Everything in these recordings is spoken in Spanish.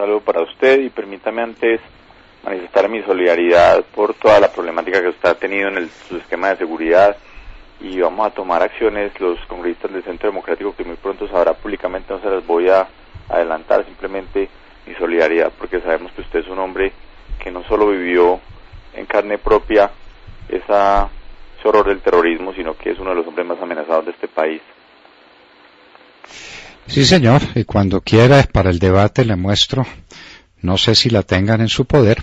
saludo para usted y permítame antes manifestar mi solidaridad por toda la problemática que usted ha tenido en su esquema de seguridad, y vamos a tomar acciones los congresistas del Centro Democrático que muy pronto sabrá públicamente, no se las voy a adelantar, simplemente mi solidaridad porque sabemos que usted es un hombre que no solo vivió en carne propia ese horror del terrorismo, sino que es uno de los hombres más amenazados de este país. Sí, señor, y cuando quiera para el debate le muestro, no sé si la tengan en su poder,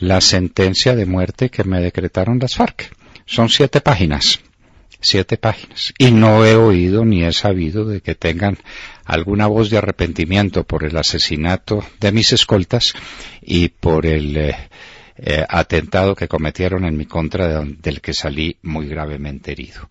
la sentencia de muerte que me decretaron las FARC. Son 7 páginas, y no he oído ni he sabido de que tengan alguna voz de arrepentimiento por el asesinato de mis escoltas y por el atentado que cometieron en mi contra, del que salí muy gravemente herido.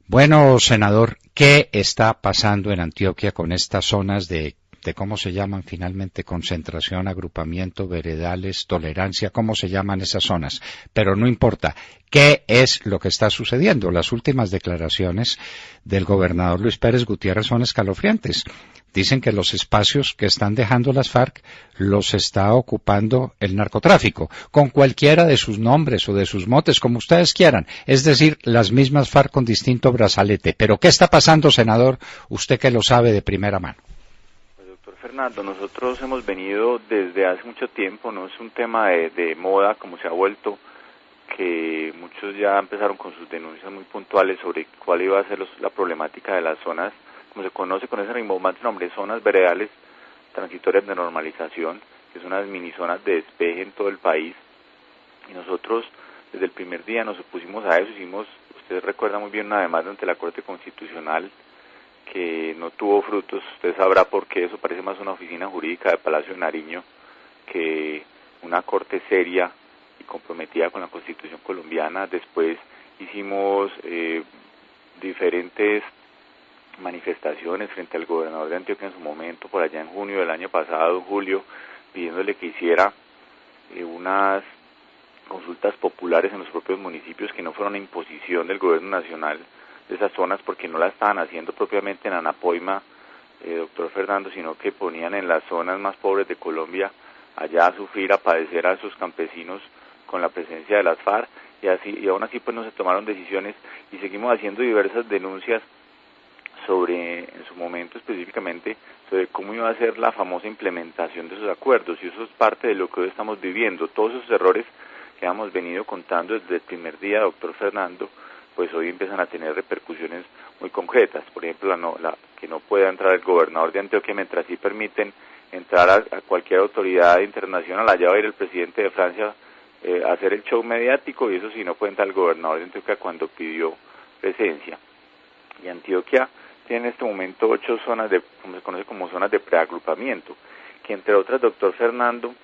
Bueno, senador, ¿qué está pasando en Antioquia con estas zonas de cómo se llaman finalmente, concentración, agrupamiento, veredales, tolerancia, cómo se llaman esas zonas? Pero no importa, ¿qué es lo que está sucediendo? Las últimas declaraciones del gobernador Luis Pérez Gutiérrez son escalofriantes. Dicen que los espacios que están dejando las FARC los está ocupando el narcotráfico, con cualquiera de sus nombres o de sus motes, como ustedes quieran. Es decir, las mismas FARC con distinto brazalete. ¿Pero qué está pasando, senador? Usted que lo sabe de primera mano. Pues, doctor Fernando, nosotros hemos venido desde hace mucho tiempo, no es un tema de moda como se ha vuelto, que muchos ya empezaron con sus denuncias muy puntuales sobre cuál iba a ser la problemática de las zonas, como se conoce con ese rimbombante nombre, zonas veredales transitorias de normalización, que son unas mini zonas de despeje en todo el país, y nosotros desde el primer día nos opusimos a eso. Usted recuerda muy bien una demanda ante la Corte Constitucional que no tuvo frutos. Usted sabrá por qué. Eso parece más una oficina jurídica de Palacio de Nariño que una corte seria y comprometida con la Constitución colombiana. Después hicimos diferentes manifestaciones frente al gobernador de Antioquia en su momento, por allá en junio del año pasado, julio, pidiéndole que hiciera unas consultas populares en los propios municipios, que no fuera una imposición del gobierno nacional de esas zonas, porque no la estaban haciendo propiamente en Anapoima, doctor Fernando, sino que ponían en las zonas más pobres de Colombia allá a sufrir, a padecer a esos campesinos con la presencia de las FARC, y aún así pues no se tomaron decisiones, y seguimos haciendo diversas denuncias sobre, en su momento específicamente, sobre cómo iba a ser la famosa implementación de esos acuerdos, y eso es parte de lo que hoy estamos viviendo. Todos esos errores que hemos venido contando desde el primer día, doctor Fernando, pues hoy empiezan a tener repercusiones muy concretas. Por ejemplo, que no pueda entrar el gobernador de Antioquia, mientras sí permiten entrar a cualquier autoridad internacional. Allá va a ir el presidente de Francia a hacer el show mediático, y eso sí no puede entrar el gobernador de Antioquia cuando pidió presencia. Y Antioquia tiene en este momento 8 zonas como se conoce como zonas de preagrupamiento, que entre otras, doctor Fernando,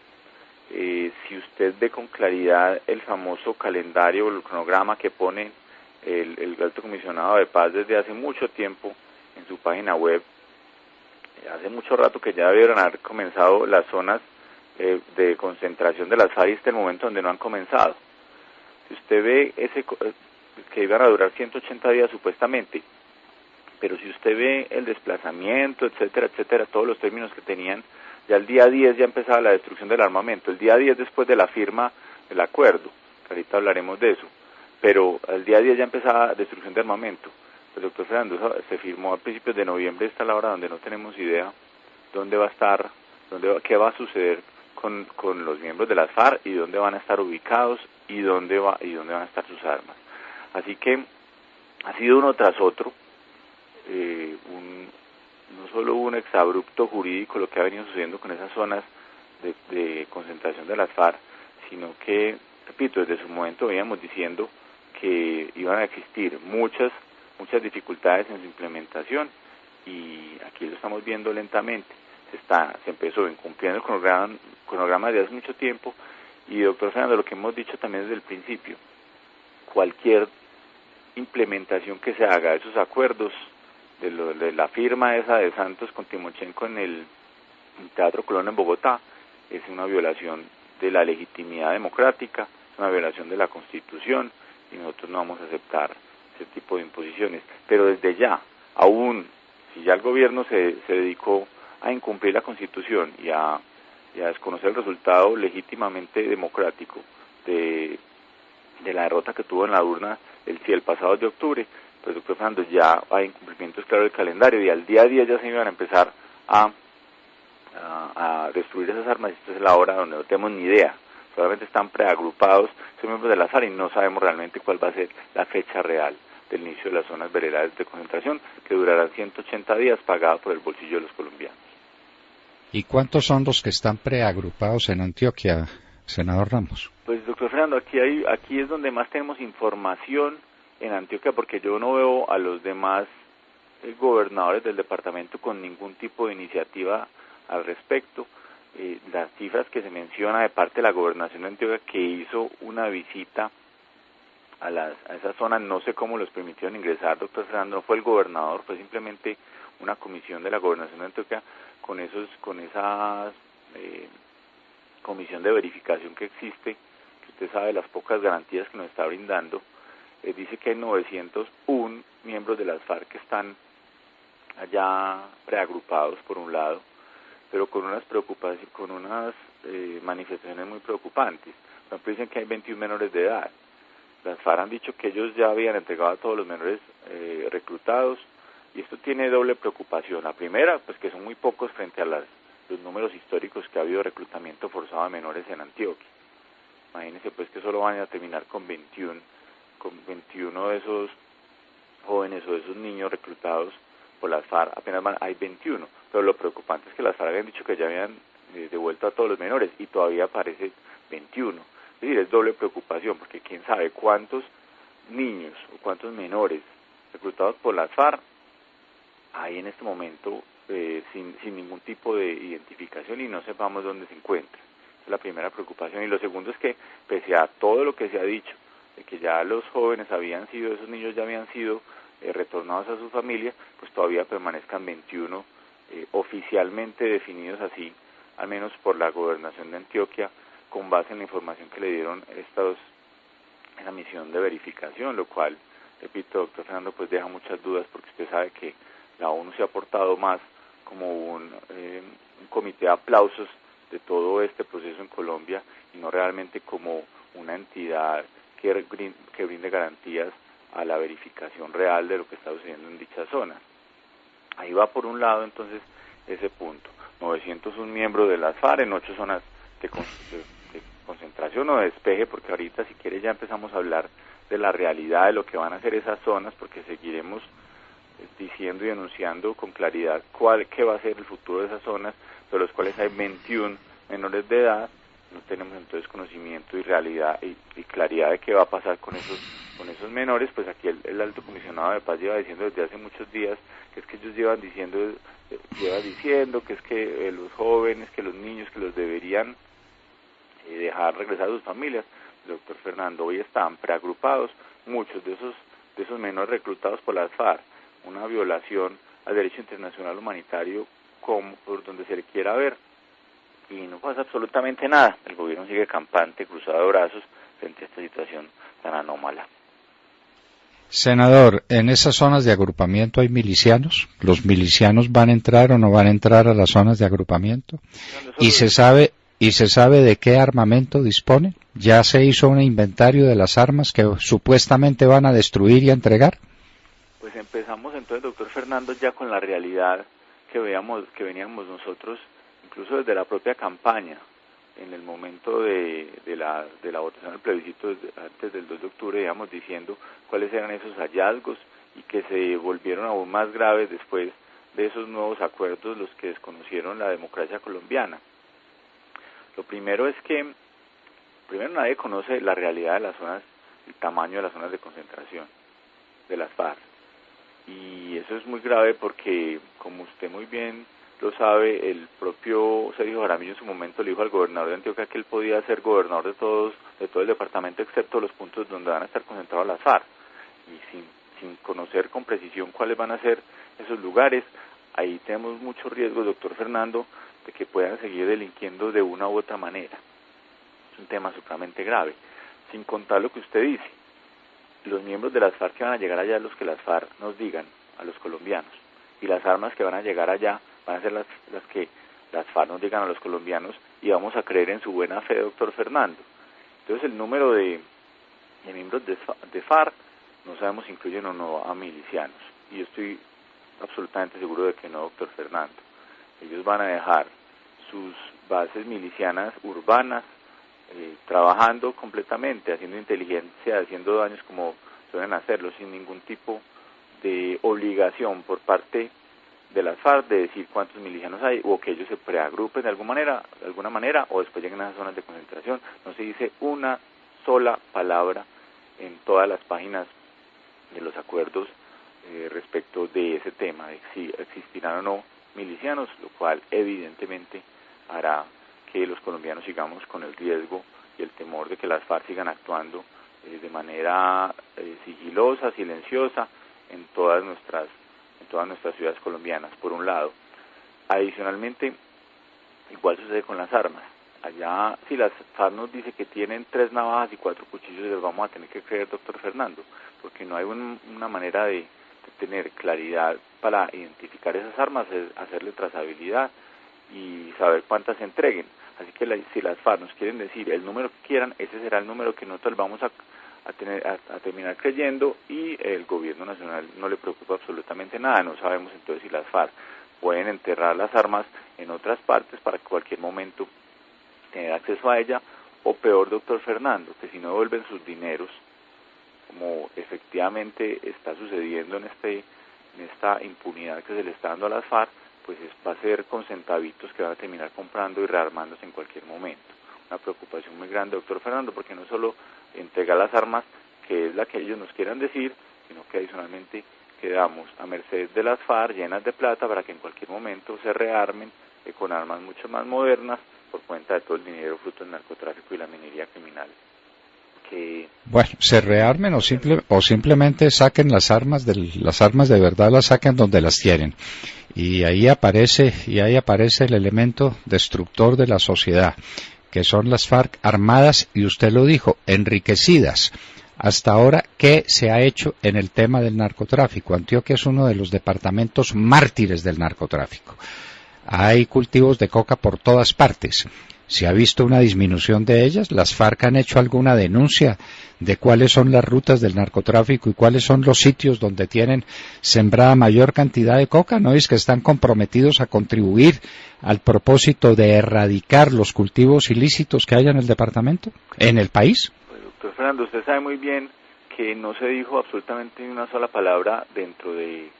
si usted ve con claridad el famoso calendario, el cronograma que pone el Alto Comisionado de Paz desde hace mucho tiempo en su página web, hace mucho rato que ya debieron haber comenzado las zonas de concentración de las FARC, y este es el momento donde no han comenzado. Si usted ve que iban a durar 180 días supuestamente, pero si usted ve el desplazamiento, etcétera, etcétera, todos los términos que tenían, ya el día 10 ya empezaba la destrucción del armamento, el día 10 después de la firma del acuerdo, que ahorita hablaremos de eso, pero el día 10 ya empezaba la destrucción de armamento. Pues, doctor Fernando, se firmó a principios de noviembre, está la hora donde no tenemos idea dónde va a estar, qué va a suceder con los miembros de las FARC, y dónde van a estar ubicados, y dónde van a estar sus armas. Así que ha sido uno tras otro, no solo un exabrupto jurídico lo que ha venido sucediendo con esas zonas de concentración de las FARC, sino que, repito, desde su momento veníamos diciendo que iban a existir muchas dificultades en su implementación, y aquí lo estamos viendo lentamente. Se empezó incumpliendo el cronograma de hace mucho tiempo, y doctor Fernando, lo que hemos dicho también desde el principio, cualquier implementación que se haga de esos acuerdos, de la firma esa de Santos con Timochenko en el Teatro Colón en Bogotá, es una violación de la legitimidad democrática, es una violación de la Constitución, y nosotros no vamos a aceptar ese tipo de imposiciones. Pero desde ya, aún si ya el gobierno se dedicó a incumplir la Constitución y a y a desconocer el resultado legítimamente democrático de la derrota que tuvo en la urna el pasado de octubre, pues doctor Fernando, ya hay incumplimientos claros del calendario y al día a día ya se iban a empezar a destruir esas armas, y esta es la hora donde no tenemos ni idea, solamente están preagrupados, son miembros de la FARC y no sabemos realmente cuál va a ser la fecha real del inicio de las zonas veredales de concentración, que durarán 180 días pagadas por el bolsillo de los colombianos. ¿Y cuántos son los que están preagrupados en Antioquia, senador Ramos? Pues doctor Fernando, aquí es donde más tenemos información en Antioquia, porque yo no veo a los demás gobernadores del departamento con ningún tipo de iniciativa al respecto. Las cifras que se menciona de parte de la gobernación de Antioquia, que hizo una visita a esa zona, no sé cómo los permitieron ingresar, doctor Fernando, no fue el gobernador, fue simplemente una comisión de la gobernación de Antioquia con esa comisión de verificación que existe, que usted sabe las pocas garantías que nos está brindando. Dice que hay 901 miembros de las FARC que están allá preagrupados por un lado, pero con unas preocupaciones, con unas manifestaciones muy preocupantes. Por ejemplo, dicen que hay 21 menores de edad. Las FARC han dicho que ellos ya habían entregado a todos los menores reclutados, y esto tiene doble preocupación. La primera, pues que son muy pocos frente a los números históricos que ha habido de reclutamiento forzado de menores en Antioquia. Imagínense pues que solo van a terminar con 21 de esos jóvenes o de esos niños reclutados por las FARC, apenas hay 21, pero lo preocupante es que las FARC habían dicho que ya habían devuelto a todos los menores y todavía aparece 21. Es decir, es doble preocupación, porque quién sabe cuántos niños o cuántos menores reclutados por las FARC hay en este momento sin ningún tipo de identificación y no sepamos dónde se encuentran. Esa es la primera preocupación. Y lo segundo es que, pese a todo lo que se ha dicho, de que ya los jóvenes esos niños ya habían sido retornados a su familia, pues todavía permanezcan 21 oficialmente definidos así, al menos por la gobernación de Antioquia, con base en la información que le dieron esa misión de verificación, lo cual, repito, doctor Fernando, pues deja muchas dudas, porque usted sabe que la ONU se ha portado más como un comité de aplausos de todo este proceso en Colombia y no realmente como una entidad que brinde garantías a la verificación real de lo que está sucediendo en dicha zona. Ahí va por un lado entonces ese punto. 901 miembros de las FARC en 8 zonas de concentración o de despeje, porque ahorita si quiere ya empezamos a hablar de la realidad de lo que van a hacer esas zonas, porque seguiremos diciendo y denunciando con claridad qué va a ser el futuro de esas zonas, de los cuales hay 21 menores de edad. No tenemos entonces conocimiento y realidad y claridad de qué va a pasar con esos menores. Pues aquí el alto comisionado de paz lleva diciendo desde hace muchos días que es que ellos lleva diciendo que es que los jóvenes, que los niños, que los deberían dejar regresar a sus familias. Doctor Fernando, hoy están preagrupados muchos de esos menores reclutados por las FARC, una violación al derecho internacional humanitario por donde se le quiera ver, y no pasa absolutamente nada. El gobierno sigue campante, cruzado de brazos frente a esta situación tan anómala. Senador, ¿en esas zonas de agrupamiento hay milicianos? ¿Los milicianos van a entrar o no van a entrar a las zonas de agrupamiento? ¿Y se sabe de qué armamento disponen? ¿Ya se hizo un inventario de las armas que supuestamente van a destruir y a entregar? Pues empezamos entonces, doctor Fernando, ya con la realidad que veníamos nosotros, incluso desde la propia campaña, en el momento de la votación del plebiscito antes del 2 de octubre, digamos, diciendo cuáles eran esos hallazgos y que se volvieron aún más graves después de esos nuevos acuerdos, los que desconocieron la democracia colombiana. Lo primero es que, nadie conoce la realidad de las zonas, el tamaño de las zonas de concentración de las FARC. Y eso es muy grave porque, como usted muy bien lo sabe, el propio Sergio Jaramillo en su momento le dijo al gobernador de Antioquia que él podía ser gobernador de todo el departamento, excepto los puntos donde van a estar concentradas las FARC. Y sin conocer con precisión cuáles van a ser esos lugares, ahí tenemos muchos riesgos, doctor Fernando, de que puedan seguir delinquiendo de una u otra manera. Es un tema supremamente grave. Sin contar lo que usted dice, los miembros de las FARC que van a llegar allá, los que las FARC nos digan a los colombianos, y las armas que van a llegar allá van a ser las las FARC nos llegan a los colombianos y vamos a creer en su buena fe, doctor Fernando. Entonces el número de miembros de FARC no sabemos si incluyen o no a milicianos, y yo estoy absolutamente seguro de que no, doctor Fernando. Ellos van a dejar sus bases milicianas urbanas trabajando completamente, haciendo inteligencia, haciendo daños como suelen hacerlo, sin ningún tipo de obligación por parte de las FARC de decir cuántos milicianos hay, o que ellos se preagrupen de alguna manera, o después lleguen a esas zonas de concentración. No se dice una sola palabra en todas las páginas de los acuerdos respecto de ese tema, de si existirán o no milicianos, lo cual evidentemente hará que los colombianos sigamos con el riesgo y el temor de que las FARC sigan actuando de manera sigilosa, silenciosa en todas nuestras ciudades colombianas, por un lado. Adicionalmente, igual sucede con las armas. Allá, si las FARC nos dice que tienen 3 navajas y 4 cuchillos, les vamos a tener que creer, doctor Fernando, porque no hay una manera de tener claridad para identificar esas armas, hacerle trazabilidad y saber cuántas se entreguen. Así que si las FARC nos quieren decir el número que quieran, ese será el número que nosotros vamos a terminar creyendo, y el gobierno nacional no le preocupa absolutamente nada. No sabemos entonces si las FARC pueden enterrar las armas en otras partes para que cualquier momento tener acceso a ella, o peor, doctor Fernando, que si no devuelven sus dineros, como efectivamente está sucediendo en esta impunidad que se le está dando a las FARC, pues va a ser con centavitos que van a terminar comprando y rearmándose en cualquier momento. Una preocupación muy grande, doctor Fernando, porque no solo entregar las armas, que es la que ellos nos quieran decir, sino que adicionalmente quedamos a merced de las FARC llenas de plata para que en cualquier momento se rearmen con armas mucho más modernas por cuenta de todo el dinero fruto del narcotráfico y la minería criminal. Bueno, se rearmen o simplemente saquen las armas de verdad, las saquen donde las tienen, y ahí aparece el elemento destructor de la sociedad, que son las FARC armadas, y usted lo dijo, enriquecidas. Hasta ahora, ¿qué se ha hecho en el tema del narcotráfico? Antioquia es uno de los departamentos mártires del narcotráfico. Hay cultivos de coca por todas partes. ¿Se ha visto una disminución de ellas? ¿Las FARC han hecho alguna denuncia de cuáles son las rutas del narcotráfico y cuáles son los sitios donde tienen sembrada mayor cantidad de coca? ¿No es que están comprometidos a contribuir al propósito de erradicar los cultivos ilícitos que haya en el departamento, en el país? Pues, doctor Fernando, usted sabe muy bien que no se dijo absolutamente ni una sola palabra dentro de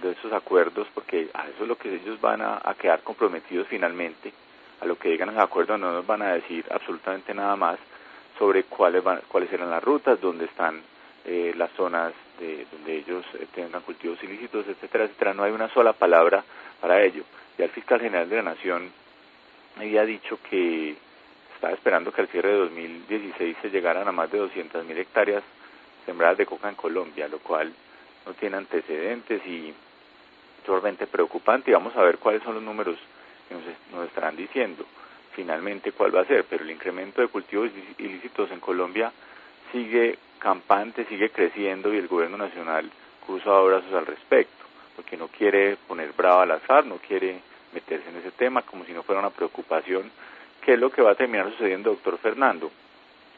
esos acuerdos, porque a eso es lo que ellos van a quedar comprometidos finalmente. A lo que digan en el acuerdo no nos van a decir absolutamente nada más sobre cuáles serán las rutas, dónde están las zonas donde ellos tengan cultivos ilícitos, etcétera, etcétera. No hay una sola palabra para ello. Ya el fiscal general de la Nación había dicho que estaba esperando que al cierre de 2016 se llegaran a más de 200.000 hectáreas sembradas de coca en Colombia, lo cual no tiene antecedentes y es realmente preocupante, y vamos a ver cuáles son los números que nos estarán diciendo finalmente cuál va a ser, pero el incremento de cultivos ilícitos en Colombia sigue campante, sigue creciendo, y el gobierno nacional cruza brazos al respecto, porque no quiere poner brava a las FARC, no quiere meterse en ese tema como si no fuera una preocupación, que es lo que va a terminar sucediendo, doctor Fernando.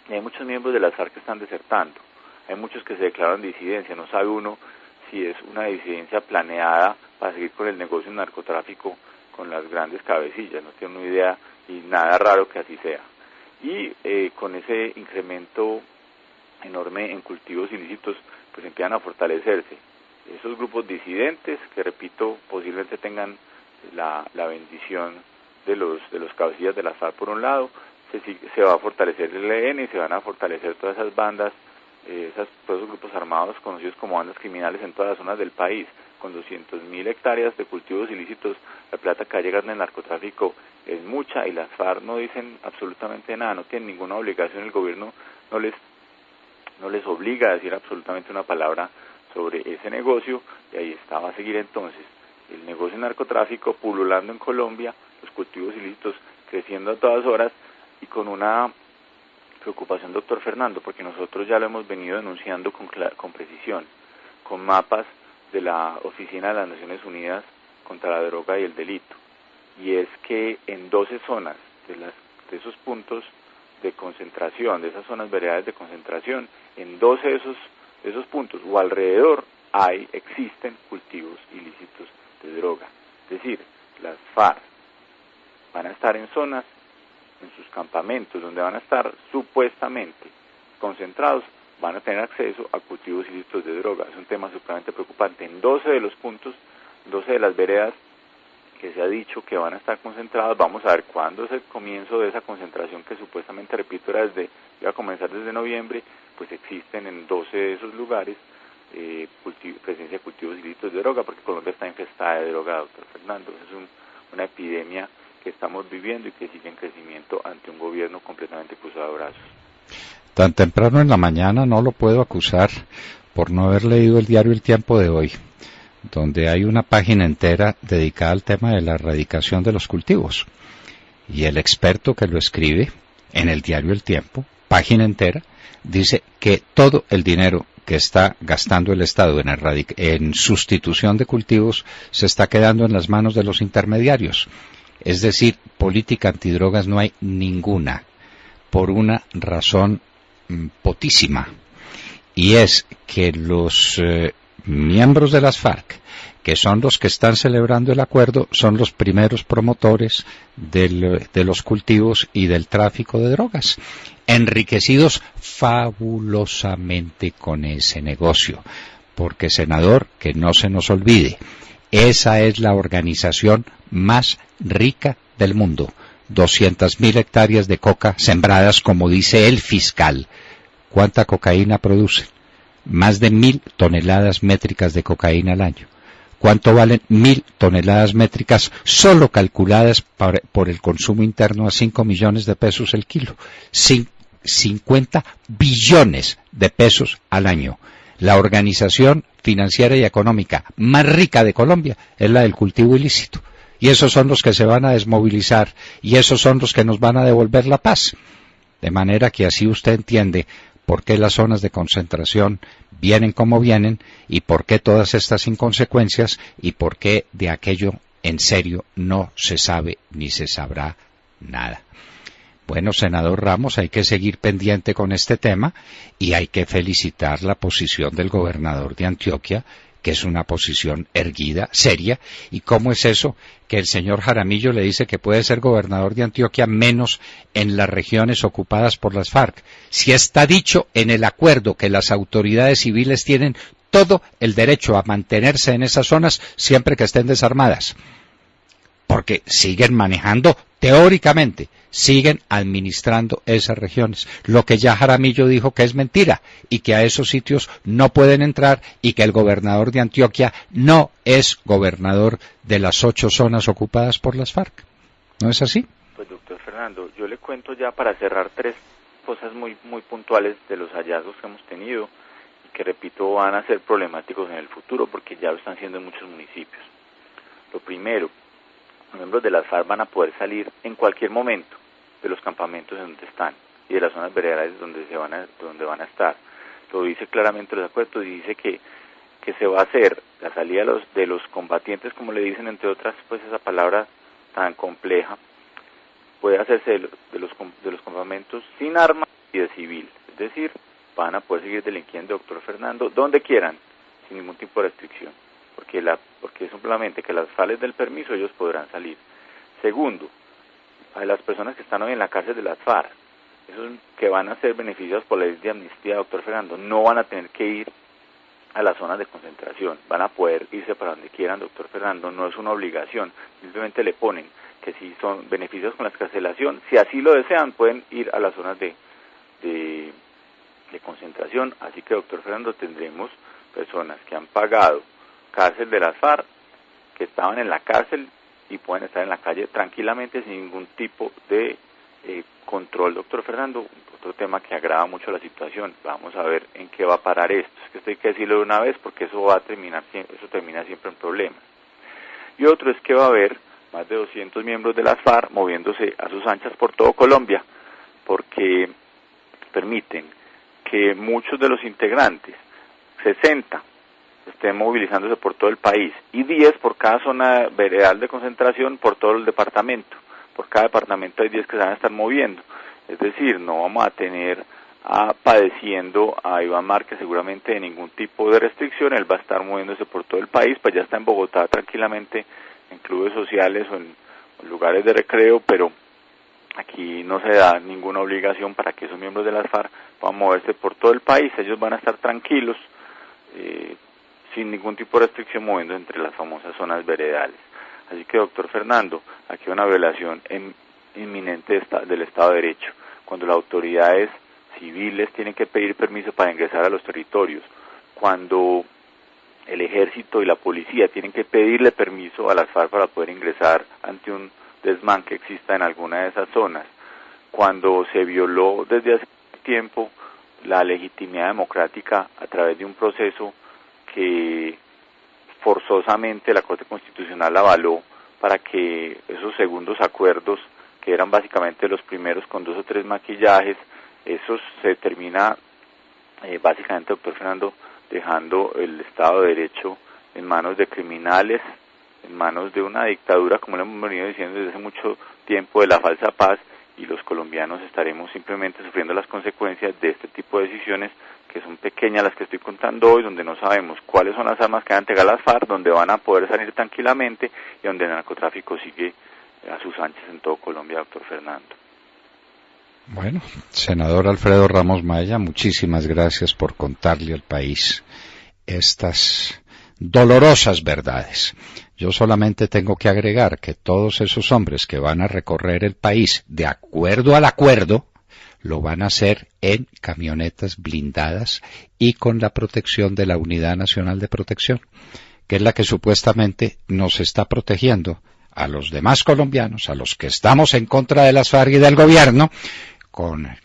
Y hay muchos miembros de las FARC que están desertando, hay muchos que se declaran disidencia, no sabe uno si es una disidencia planeada para seguir con el negocio del narcotráfico con las grandes cabecillas, no tiene una idea, y nada raro que así sea. Y con ese incremento enorme en cultivos ilícitos, pues empiezan a fortalecerse esos grupos disidentes que, repito, posiblemente tengan la bendición de los cabecillas de la FARC por un lado. Se va a fortalecer el ELN y se van a fortalecer todas esas bandas, todos esos grupos armados conocidos como bandas criminales en todas las zonas del país. Con 200.000 hectáreas de cultivos ilícitos, la plata que llega en el narcotráfico es mucha, y las FARC no dicen absolutamente nada, no tienen ninguna obligación, el gobierno no les obliga a decir absolutamente una palabra sobre ese negocio, y ahí está, va a seguir entonces el negocio del narcotráfico pululando en Colombia, los cultivos ilícitos creciendo a todas horas, y con una preocupación, doctor Fernando, porque nosotros ya lo hemos venido denunciando con precisión, con mapas de la Oficina de las Naciones Unidas contra la Droga y el Delito, y es que en 12 zonas de esos puntos de concentración, de esas zonas veredales de concentración, en 12 de esos puntos o alrededor existen cultivos ilícitos de droga. Es decir, las FARC van a estar en zonas, en sus campamentos, donde van a estar supuestamente concentrados, van a tener acceso a cultivos ilícitos de droga. Es un tema supremamente preocupante. En 12 de los puntos, 12 de las veredas que se ha dicho que van a estar concentradas, vamos a ver cuándo es el comienzo de esa concentración que supuestamente, repito, iba a comenzar desde noviembre. Pues existen en 12 de esos lugares presencia de cultivos ilícitos de droga, porque Colombia está infestada de droga, doctor Fernando. Es una epidemia que estamos viviendo y que sigue en crecimiento ante un gobierno completamente cruzado de brazos. Tan temprano en la mañana no lo puedo acusar por no haber leído el diario El Tiempo de hoy, donde hay una página entera dedicada al tema de la erradicación de los cultivos. Y el experto que lo escribe en el diario El Tiempo, página entera, dice que todo el dinero que está gastando el Estado en sustitución de cultivos se está quedando en las manos de los intermediarios. Es decir, política antidrogas no hay ninguna, por una razón potísima, y es que los miembros de las FARC, que son los que están celebrando el acuerdo, son los primeros promotores de los cultivos y del tráfico de drogas, enriquecidos fabulosamente con ese negocio, porque, senador, que no se nos olvide, esa es la organización más rica del mundo. 200.000 hectáreas de coca sembradas, como dice el fiscal. ¿Cuánta cocaína producen? Más de 1.000 toneladas métricas de cocaína al año. ¿Cuánto valen 1.000 toneladas métricas solo calculadas por el consumo interno a 5 millones de pesos el kilo? 50 billones de pesos al año. La organización financiera y económica más rica de Colombia es la del cultivo ilícito. Y esos son los que se van a desmovilizar, y esos son los que nos van a devolver la paz. De manera que así usted entiende por qué las zonas de concentración vienen como vienen, y por qué todas estas inconsecuencias, y por qué de aquello en serio no se sabe ni se sabrá nada. Bueno, senador Ramos, hay que seguir pendiente con este tema, y hay que felicitar la posición del gobernador de Antioquia, que es una posición erguida, seria. ¿Y cómo es eso que el señor Jaramillo le dice que puede ser gobernador de Antioquia menos en las regiones ocupadas por las FARC? Si está dicho en el acuerdo que las autoridades civiles tienen todo el derecho a mantenerse en esas zonas siempre que estén desarmadas, porque siguen manejando, teóricamente, siguen administrando esas regiones. Lo que ya Jaramillo dijo que es mentira, y que a esos sitios no pueden entrar, y que el gobernador de Antioquia no es gobernador de las 8 zonas ocupadas por las FARC. ¿No es así? Pues, doctor Fernando, yo le cuento ya para cerrar 3 cosas muy puntuales de los hallazgos que hemos tenido, y que, repito, van a ser problemáticos en el futuro, porque ya lo están siendo en muchos municipios. Lo primero, los miembros de las FARC van a poder salir en cualquier momento de los campamentos en donde están y de las zonas veredales donde van a estar. Lo dice claramente los acuerdos, y dice que se va a hacer la salida de los combatientes, como le dicen, entre otras, pues esa palabra tan compleja, puede hacerse de los campamentos sin armas y de civil. Es decir, van a poder seguir delinquiendo, doctor Fernando, donde quieran, sin ningún tipo de restricción, porque simplemente que las sales del permiso ellos podrán salir. Segundo, a las personas que están hoy en la cárcel de las FARC, esos que van a ser beneficiados por la ley de amnistía, doctor Fernando, no van a tener que ir a las zonas de concentración, van a poder irse para donde quieran, doctor Fernando, no es una obligación, simplemente le ponen que si son beneficios con la excarcelación, si así lo desean, pueden ir a las zonas de concentración. Así que, doctor Fernando, tendremos personas que han pagado cárcel de las FARC, que estaban en la cárcel y pueden estar en la calle tranquilamente sin ningún tipo de control, doctor Fernando. Otro tema que agrava mucho la situación. Vamos a ver en qué va a parar esto. Es que esto hay que decirlo de una vez, porque eso termina siempre en problemas. Y otro es que va a haber más de 200 miembros de las FARC moviéndose a sus anchas por todo Colombia, porque permiten que muchos de los integrantes, 60 estén movilizándose por todo el país, y 10 por cada zona veredal de concentración por todo el departamento. Por cada departamento hay 10 que se van a estar moviendo. Es decir, no vamos a tener padeciendo a Iván Márquez seguramente de ningún tipo de restricción. Él va a estar moviéndose por todo el país, pues ya está en Bogotá tranquilamente en clubes sociales o en lugares de recreo, pero aquí no se da ninguna obligación para que esos miembros de las FARC puedan moverse por todo el país. Ellos van a estar tranquilos, sin ningún tipo de restricción, moviendo entre las famosas zonas veredales. Así que, doctor Fernando, aquí hay una violación inminente del Estado de Derecho, cuando las autoridades civiles tienen que pedir permiso para ingresar a los territorios, cuando el ejército y la policía tienen que pedirle permiso a las FARC para poder ingresar ante un desmán que exista en alguna de esas zonas, cuando se violó desde hace tiempo la legitimidad democrática a través de un proceso que forzosamente la Corte Constitucional avaló para que esos segundos acuerdos, que eran básicamente los primeros con 2 o 3 maquillajes, eso se termina básicamente, doctor Fernando, dejando el Estado de Derecho en manos de criminales, en manos de una dictadura, como lo hemos venido diciendo desde hace mucho tiempo, de la falsa paz, y los colombianos estaremos simplemente sufriendo las consecuencias de este tipo de decisiones, que son pequeñas las que estoy contando hoy, donde no sabemos cuáles son las armas que van a entregar las FARC, donde van a poder salir tranquilamente y donde el narcotráfico sigue a sus anchas en todo Colombia, doctor Fernando. Bueno, senador Alfredo Ramos Maya, muchísimas gracias por contarle al país estas dolorosas verdades. Yo solamente tengo que agregar que todos esos hombres que van a recorrer el país de acuerdo al acuerdo, lo van a hacer en camionetas blindadas y con la protección de la Unidad Nacional de Protección, que es la que supuestamente nos está protegiendo a los demás colombianos, a los que estamos en contra de las FARC y del gobierno,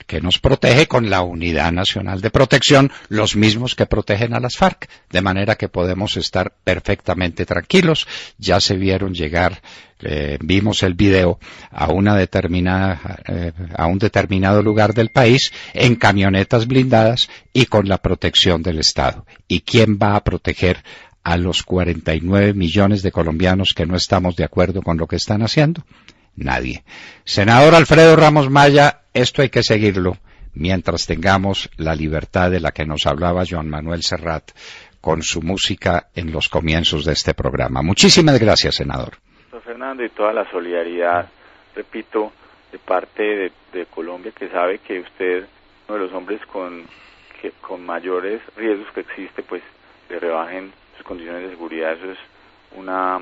que nos protege con la Unidad Nacional de Protección, los mismos que protegen a las FARC, de manera que podemos estar perfectamente tranquilos. Ya se vieron llegar, vimos el video a un determinado lugar del país en camionetas blindadas y con la protección del Estado. ¿Y quién va a proteger a los 49 millones de colombianos que no estamos de acuerdo con lo que están haciendo? Nadie. Senador Alfredo Ramos Maya, esto hay que seguirlo mientras tengamos la libertad de la que nos hablaba Joan Manuel Serrat con su música en los comienzos de este programa. Muchísimas gracias, senador. Don Fernando, y toda la solidaridad, repito, de parte de Colombia, que sabe que usted, uno de los hombres con mayores riesgos que existe, pues le rebajen sus condiciones de seguridad. Eso es una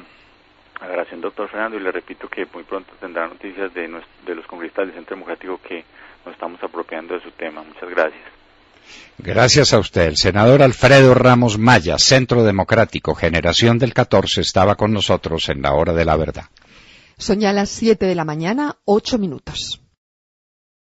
agradección, doctor Fernando, y le repito que muy pronto tendrá noticias de los congresistas del Centro Democrático que nos estamos apropiando de su tema. Muchas gracias. Gracias a usted. El senador Alfredo Ramos Maya, Centro Democrático, Generación del 14, estaba con nosotros en la Hora de la Verdad. Son ya las 7 de la mañana, 8 minutos.